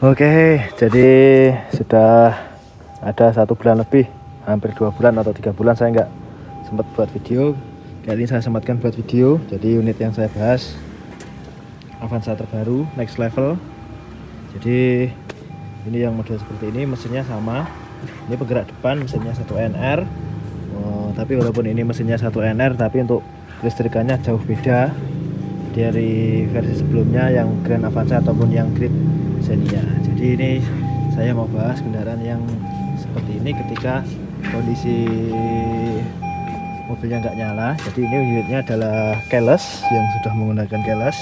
Oke, jadi sudah ada 1 bulan lebih, hampir 2 bulan atau 3 bulan saya nggak sempat buat video. Kali ini saya sempatkan buat video. Jadi unit yang saya bahas Avanza terbaru next level. Jadi ini yang model seperti ini, mesinnya sama. Ini penggerak depan, mesinnya 1NR. Tapi walaupun ini mesinnya 1NR, tapi untuk listrikannya jauh beda dari versi sebelumnya yang Grand Avanza ataupun yang Grid Xenia. Jadi ini saya mau bahas kendaraan yang seperti ini ketika kondisi mobilnya nggak nyala. Jadi ini unitnya adalah keyless, yang sudah menggunakan keyless.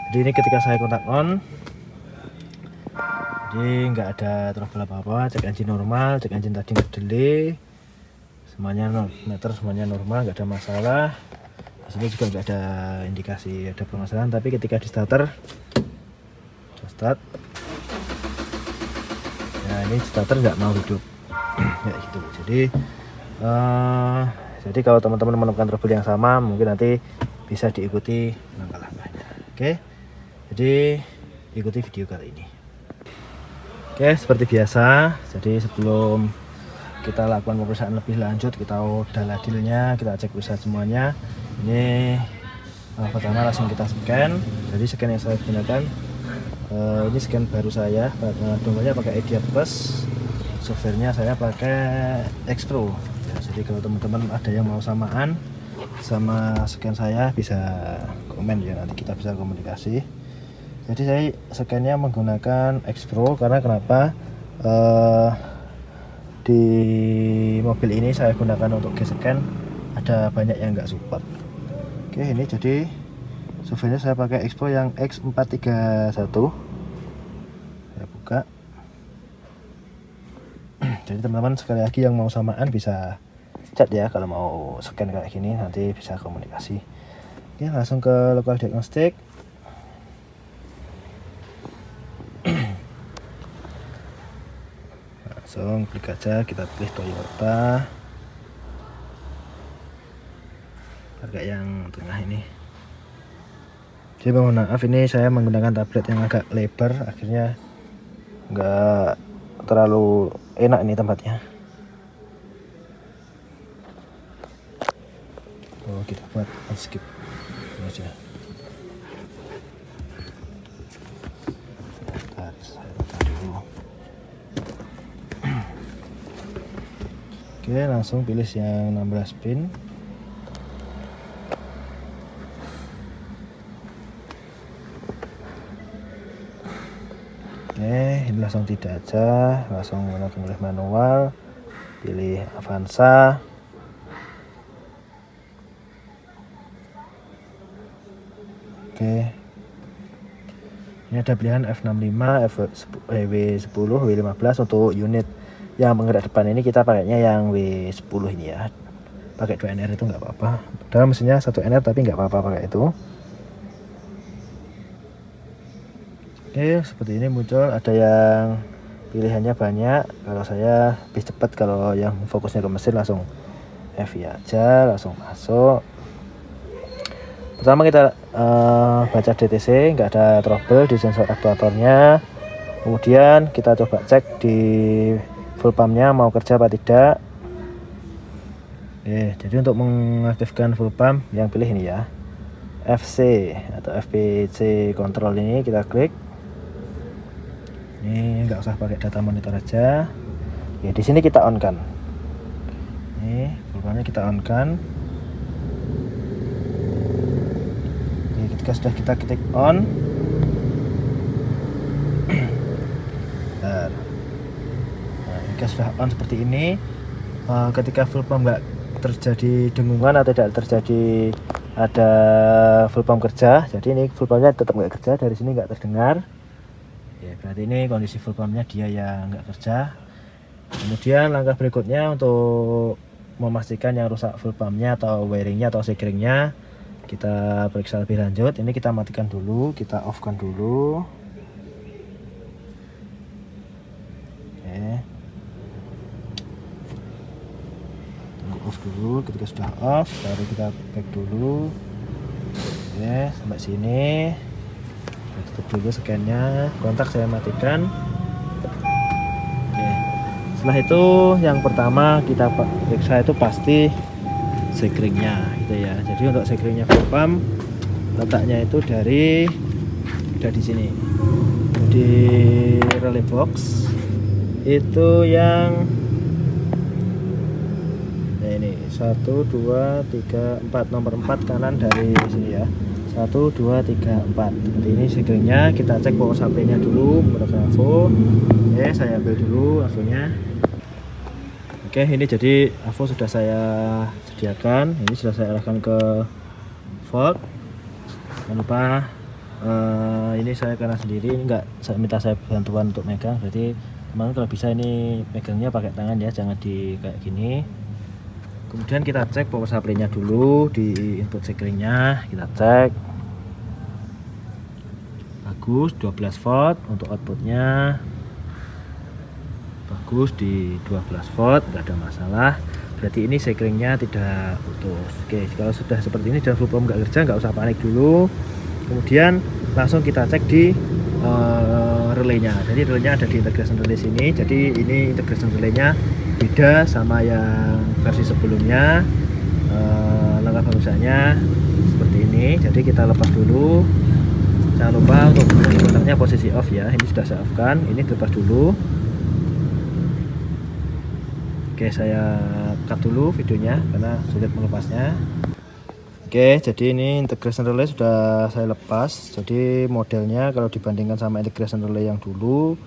Jadi ini ketika saya kontak on, jadi nggak ada trouble apa-apa. Cek engine normal, cek engine tadi nggak delay, semuanya meter semuanya normal, nggak ada masalah. Di sini juga nggak ada indikasi ada permasalahan. Tapi ketika di starter, start, nah ini starter nggak mau hidup, ya gitu. Jadi kalau teman-teman menemukan trouble yang sama, mungkin nanti bisa diikuti langkah-langkahnya. Oke, jadi ikuti video kali ini. Oke, seperti biasa, jadi sebelum kita lakukan pemeriksaan lebih lanjut, kita udah ladilnya, kita cek bisa semuanya. Ini pertama langsung kita scan. Jadi scan yang saya gunakan ini scan baru saya, dongle-nya pakai Idea Plus, softwarenya saya pakai X-Pro. Ya, jadi kalau teman-teman ada yang mau samaan sama scan saya, bisa komen ya, nanti kita bisa komunikasi. Jadi saya scan-nya menggunakan X-Pro karena kenapa? Di mobil ini saya gunakan untuk G-Scan, ada banyak yang nggak support. Oke, ini jadi softwarenya saya pakai X-Pro yang X431. Saya buka. Jadi teman-teman sekali lagi yang mau samaan bisa chat ya, kalau mau scan kayak gini nanti bisa komunikasi. Oke, langsung ke local diagnostic. Langsung klik aja, kita pilih Toyota, pakai yang tengah ini. Jadi mohon maaf, ini saya menggunakan tablet yang agak lebar, akhirnya nggak terlalu enak ini tempatnya. Oh, kita buat skip aja. Bentar, saya taruh dulu. Oke, langsung pilih yang 16 pin. Oke, ini langsung tidak aja, langsung menggunakan manual, pilih Avanza. Oke, ini ada pilihan F65, W10, W15. Untuk unit yang penggerak depan ini kita pakainya yang W10 ini ya. Pakai 2NR itu nggak apa-apa, padahal mesinnya 1NR tapi nggak apa-apa pakai itu. Oke, seperti ini muncul, ada yang pilihannya banyak. Kalau saya lebih cepat, kalau yang fokusnya ke mesin langsung FI aja, langsung masuk. Pertama kita baca DTC, nggak ada trouble di sensor aktuatornya. Kemudian kita coba cek di full pumpnya mau kerja apa tidak. Oke, jadi untuk mengaktifkan full pump yang pilih ini ya, FC atau FPC control ini kita klik. Ini nggak usah pakai data monitor aja. Ya, di sini kita on kan. Ini full-nya kita on kan. Jadi ketika sudah kita klik on, bentar. Nah, jika sudah on seperti ini, ketika full pump nggak terjadi dengungan atau tidak terjadi ada full pump kerja, jadi ini full pumpnya tetap nggak kerja, dari sini nggak terdengar. Ya, berarti ini kondisi full pumpnya dia yang nggak kerja. Kemudian langkah berikutnya untuk memastikan yang rusak full pumpnya atau wiringnya atau sekringnya, kita periksa lebih lanjut. Ini kita matikan dulu, kita off kan dulu. Oke, tunggu off dulu. Ketika sudah off, baru kita back dulu. Oke, sampai sini. tutup dulu scan-nya, kontak saya matikan. Oke. Setelah itu yang pertama kita periksa itu pasti sekringnya gitu ya. Jadi untuk sekringnya full pump letaknya itu udah di sini di relay box itu yang ini 1 2 3 4 nomor 4 kanan dari sini ya. 1 2 3 4. Seperti ini sekringnya. Kita cek power supply-nya dulu menggunakan AVO. Oke, saya ambil dulu AVO-nya. Oke, ini jadi AVO sudah saya sediakan. Ini sudah saya arahkan ke volt. Jangan lupa ini saya karena sendiri, ini enggak saya minta saya bantuan untuk megang. Berarti teman-teman kalau bisa ini megangnya pakai tangan ya, jangan di kayak gini. Kemudian kita cek power supply-nya dulu di input sekringnya, kita cek bagus 12 volt untuk outputnya, bagus di 12 volt, nggak ada masalah. Berarti ini sekringnya tidak putus. Oke, kalau sudah seperti ini dan full pump nggak kerja, nggak usah panik dulu. Kemudian langsung kita cek di relaynya. Jadi relaynya ada di integration relay sini. Jadi ini integration relaynya beda sama yang versi sebelumnya. Langkah penggunaannya seperti ini. Jadi kita lepas dulu. Jangan lupa untuk kontaknya posisi off ya. Ini sudah saya off kan. Ini dilepas dulu. Oke, saya cut dulu videonya karena sulit melepasnya. Oke, jadi ini integration relay sudah saya lepas. Jadi modelnya kalau dibandingkan sama integration relay yang dulu,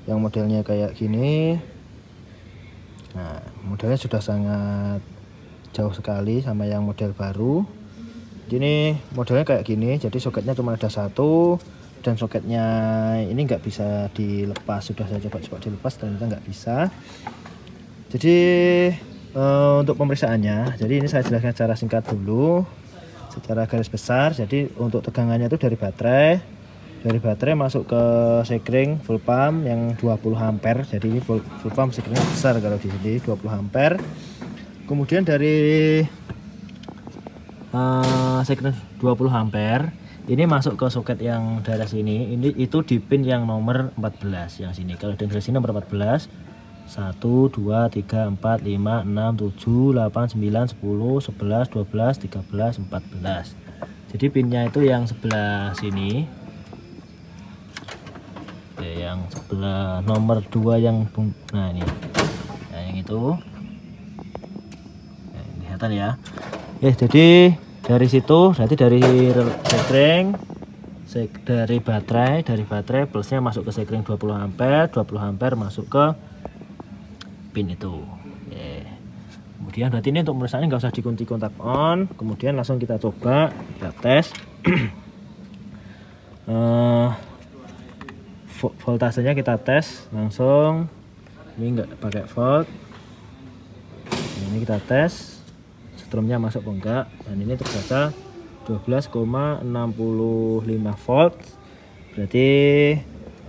yang modelnya kayak gini, nah modelnya sudah sangat jauh sekali sama yang model baru. Ini modelnya kayak gini, jadi soketnya cuma ada satu dan soketnya ini nggak bisa dilepas. Sudah saya coba dilepas, ternyata nggak bisa. Jadi untuk pemeriksaannya, jadi ini saya jelaskan secara singkat dulu, secara garis besar. Jadi untuk tegangannya itu dari baterai masuk ke sekring full pump yang 20 ampere. Jadi ini full pump sekringnya besar kalau di sini 20 ampere. Kemudian dari sekring 20 ampere ini masuk ke soket yang daerah sini. Ini itu di pin yang nomor 14 yang sini. Kalau dari sini nomor 14 1 2 3 4 5 6 7 8 9 10 11 12 13 14. Jadi pinnya itu yang sebelah sini. Oke, yang sebelah nomor 2 yang nah ini. Nah, yang itu. Nah, kelihatan ya. Jadi dari situ berarti dari sekring dari baterai plusnya masuk ke sekring 20 ampere masuk ke pin itu. Kemudian berarti ini untuk pemeriksaannya nggak usah dikunci kontak on. Kemudian langsung kita coba, kita tes. Voltasenya kita tes langsung. Ini nggak pakai volt. Ini kita tes strumnya masuk apa enggak, dan ini terbaca 12,65 volt. Berarti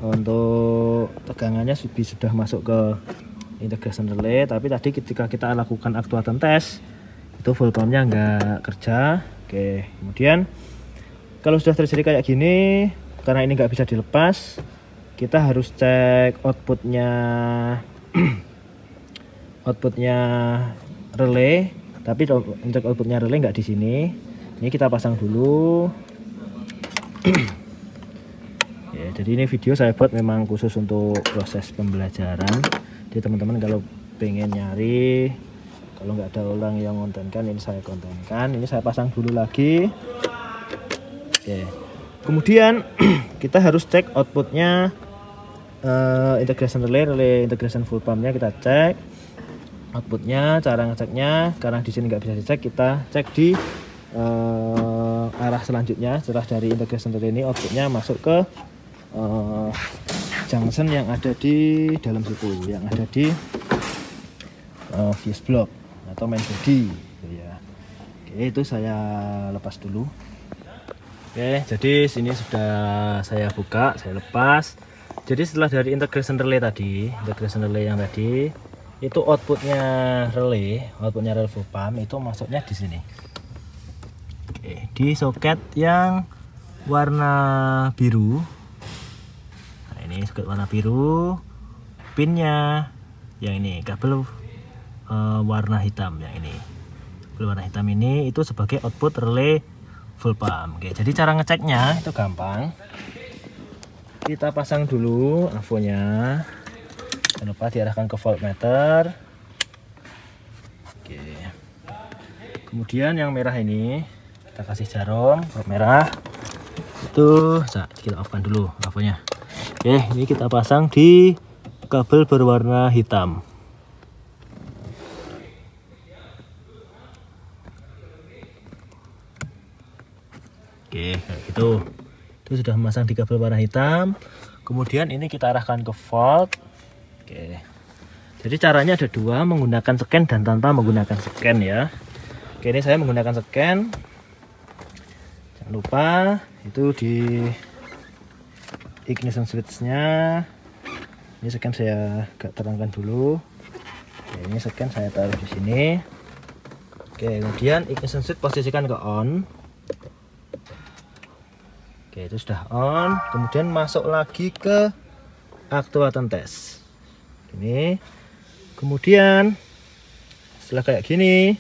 untuk tegangannya sudah masuk ke integration relay. Tapi tadi ketika kita lakukan actuator test itu full pumpnya nggak kerja. Oke, kemudian kalau sudah terjadi kayak gini, karena ini nggak bisa dilepas, kita harus cek outputnya relay. Tapi untuk outputnya relay nggak di sini. Ini kita pasang dulu. Ya, jadi ini video saya buat memang khusus untuk proses pembelajaran. Jadi teman-teman kalau pengen nyari, kalau nggak ada orang yang kontenkan, ini saya kontenkan. Ini saya pasang dulu lagi. Oke. Kemudian kita harus cek outputnya integration relay integration full pumpnya kita cek outputnya. Cara ngeceknya, karena di sini nggak bisa dicek, kita cek di arah selanjutnya. Setelah dari integration relay ini outputnya masuk ke junction yang ada di dalam situ, yang ada di fuse block atau main body ya. Oke, itu saya lepas dulu. Oke, jadi sini sudah saya buka, saya lepas. Jadi setelah dari integration relay yang tadi itu outputnya relay full pump itu masuknya di sini. Oke, di soket yang warna biru. Nah, ini soket warna biru, pinnya yang ini, kabel warna hitam yang ini. Kabel warna hitam ini itu sebagai output relay full pump. Oke, jadi cara ngeceknya itu gampang. Kita pasang dulu avonya. Jangan lupa diarahkan ke voltmeter. Oke. Kemudian yang merah ini kita kasih jarum merah. Itu kita off kan dulu avonya. Oke, ini kita pasang di kabel berwarna hitam. Oke, kayak gitu. Itu sudah memasang di kabel warna hitam. Kemudian ini kita arahkan ke volt. Oke. Jadi caranya ada dua, menggunakan scan dan tanpa menggunakan scan ya. Oke, ini saya menggunakan scan. Jangan lupa itu di ignition switch-nya. Ini scan saya agak terangkan dulu. Oke, ini scan saya taruh di sini. Oke, kemudian ignition switch posisikan ke on. Oke, itu sudah on. Kemudian masuk lagi ke actuator test. Ini. Kemudian setelah kayak gini,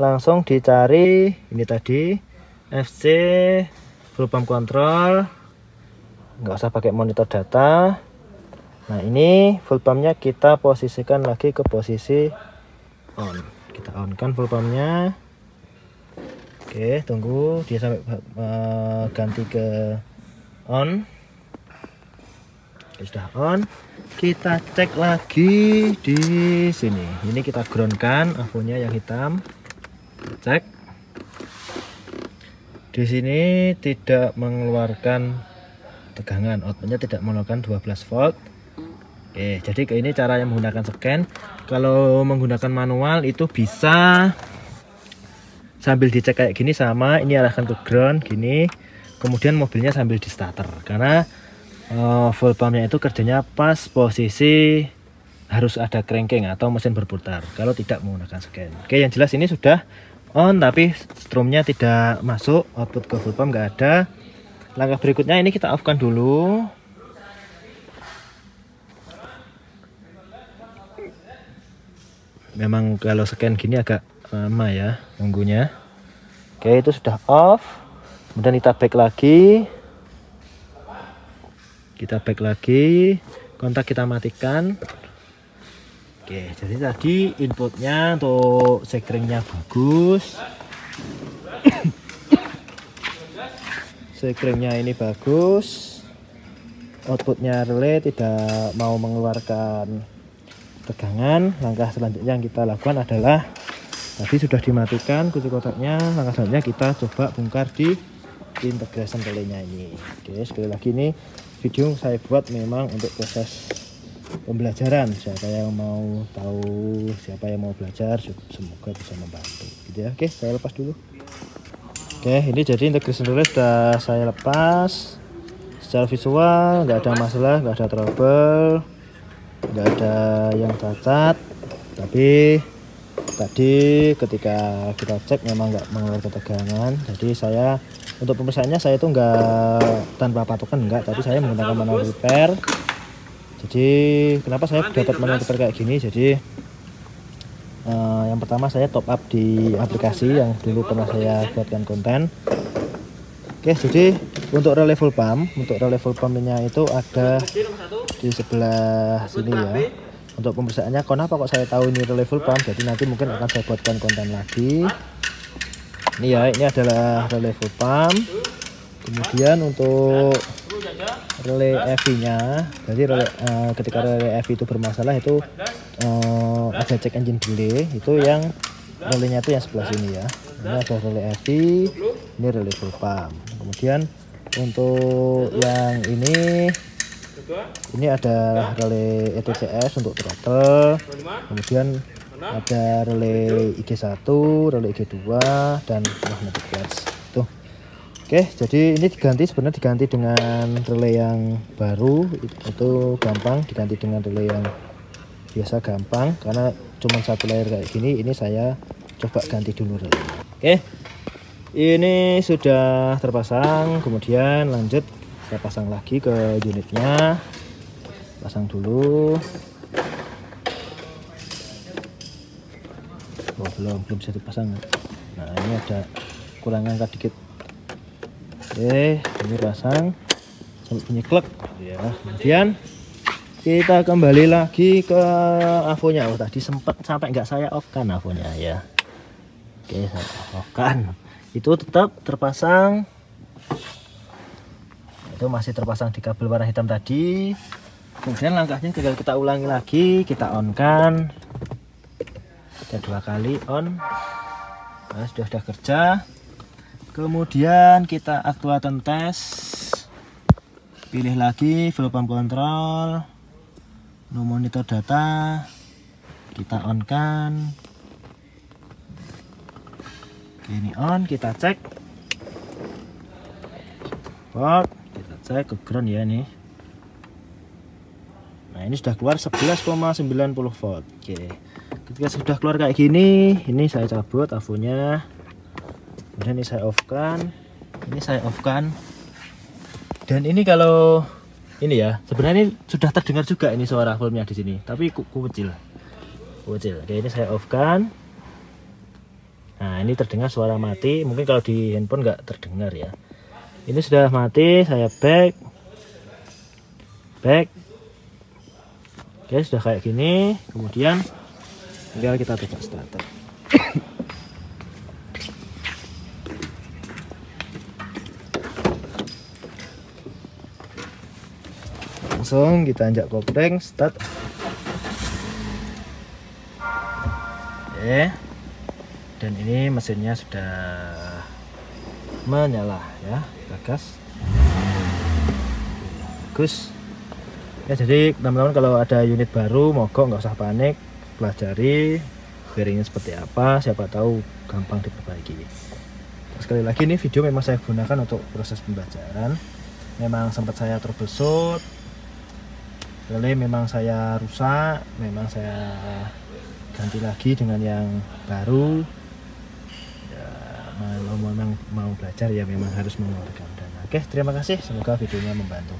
langsung dicari ini tadi FC full pump control. Nggak usah pakai monitor data. Nah, ini full pumpnya kita posisikan lagi ke posisi on. Kita on kan full pumpnya. Oke, tunggu dia sampai ganti ke on. Oke, sudah on. Kita cek lagi di sini. Ini kita groundkan avonya yang hitam. Cek. Di sini tidak mengeluarkan tegangan, outputnya tidak mengeluarkan 12 volt. Oke, jadi ini cara yang menggunakan scan. Kalau menggunakan manual itu bisa sambil dicek kayak gini, sama ini arahkan ke ground gini, kemudian mobilnya sambil di starter, karena full pumpnya itu kerjanya pas posisi harus ada cranking atau mesin berputar kalau tidak menggunakan scan. Oke, yang jelas ini sudah on tapi strumnya tidak masuk, output ke full pump nggak ada. Langkah berikutnya ini kita off kan dulu. Memang kalau scan gini agak lama ya nunggunya. Oke, itu sudah off. Kemudian kita back lagi. Kontak kita matikan. Oke, jadi tadi inputnya untuk sekringnya bagus. Sekringnya ini bagus. Outputnya relay tidak mau mengeluarkan tegangan. Langkah selanjutnya yang kita lakukan adalah tadi sudah dimatikan kunci kontaknya. Langkah selanjutnya kita coba bongkar di integration relaynya ini. Oke, sekali lagi ini video saya buat memang untuk proses pembelajaran. Siapa yang mau tahu, siapa yang mau belajar, semoga bisa membantu gitu ya. Oke, saya lepas dulu. Oke, ini jadi integration relay sudah saya lepas. Secara visual nggak ada masalah, nggak ada trouble, nggak ada yang cacat. Tapi tadi ketika kita cek memang nggak mengeluarkan tegangan. Jadi saya untuk pemeriksaannya saya itu nggak tanpa patokan, enggak, tapi saya menggunakan manual repair. Jadi kenapa saya dapat manual repair kayak gini? Jadi yang pertama saya top up di aplikasi yang dulu pernah saya buatkan konten. Oke, jadi untuk relay full pumpnya itu ada di sebelah sini ya. Untuk pemeriksaannya, kenapa kok saya tahu ini relay full pump? Jadi nanti mungkin akan saya buatkan konten lagi. Ini ya, ini adalah relay full pump. Kemudian untuk relay EV-nya, jadi ketika relay EV itu bermasalah itu ada check engine delay, itu yang relaynya itu yang sebelah sini ya. Ini ada relay EV, ini relay full pump. Kemudian untuk yang ini ada relay ETCS untuk throttle, kemudian ada relay IG1, relay IG2, dan magnetic clutch tuh. Oke, jadi ini sebenarnya diganti dengan relay yang baru, itu gampang. Diganti dengan relay yang biasa gampang, karena cuma satu layer kayak gini. Ini saya coba ganti dulu relay. Oke, Ini sudah terpasang, kemudian lanjut kita pasang lagi ke unitnya. Pasang dulu. Oh, belum bisa dipasang. Nah, ini ada kurang angkat dikit. Oke, ini pasang sampai bunyi klek ya. Kemudian kita kembali lagi ke avonya. Oh, tadi sempat sampai nggak saya off kan avonya ya. Oke, saya off kan. Itu tetap terpasang, itu masih terpasang di kabel warna hitam tadi. Kemudian langkahnya tinggal kita ulangi lagi, kita on kan, ada 2 kali on. Nah, sudah kerja. Kemudian kita aktuatan tes, pilih lagi full pump control, no monitor data, kita on kan. Ini on, kita cek volt, kita cek ke ground ya nih. Nah, ini sudah keluar 11,90 volt. Oke, ketika sudah keluar kayak gini, ini saya cabut avonya, kemudian ini saya off kan, dan ini kalau ini ya, sebenarnya ini sudah terdengar juga ini suara volumenya di sini, tapi kecil. Oke, ini saya off kan. Nah, ini terdengar suara mati, mungkin kalau di handphone nggak terdengar ya. Ini sudah mati, saya back. Oke, sudah kayak gini. Kemudian tinggal kita coba starter. Langsung kita injak kopling, start. Oke. Dan ini mesinnya sudah menyala ya, kita gas. Bagus ya. Jadi teman-teman kalau ada unit baru mogok nggak usah panik, pelajari bearingnya seperti apa, siapa tahu gampang diperbaiki. Sekali lagi ini video memang saya gunakan untuk proses pembelajaran. Memang sempat saya troubleshoot, relay memang saya rusak, memang saya ganti lagi dengan yang baru. Memang mau belajar ya memang harus mengeluarkan dana. Oke, terima kasih, semoga videonya membantu.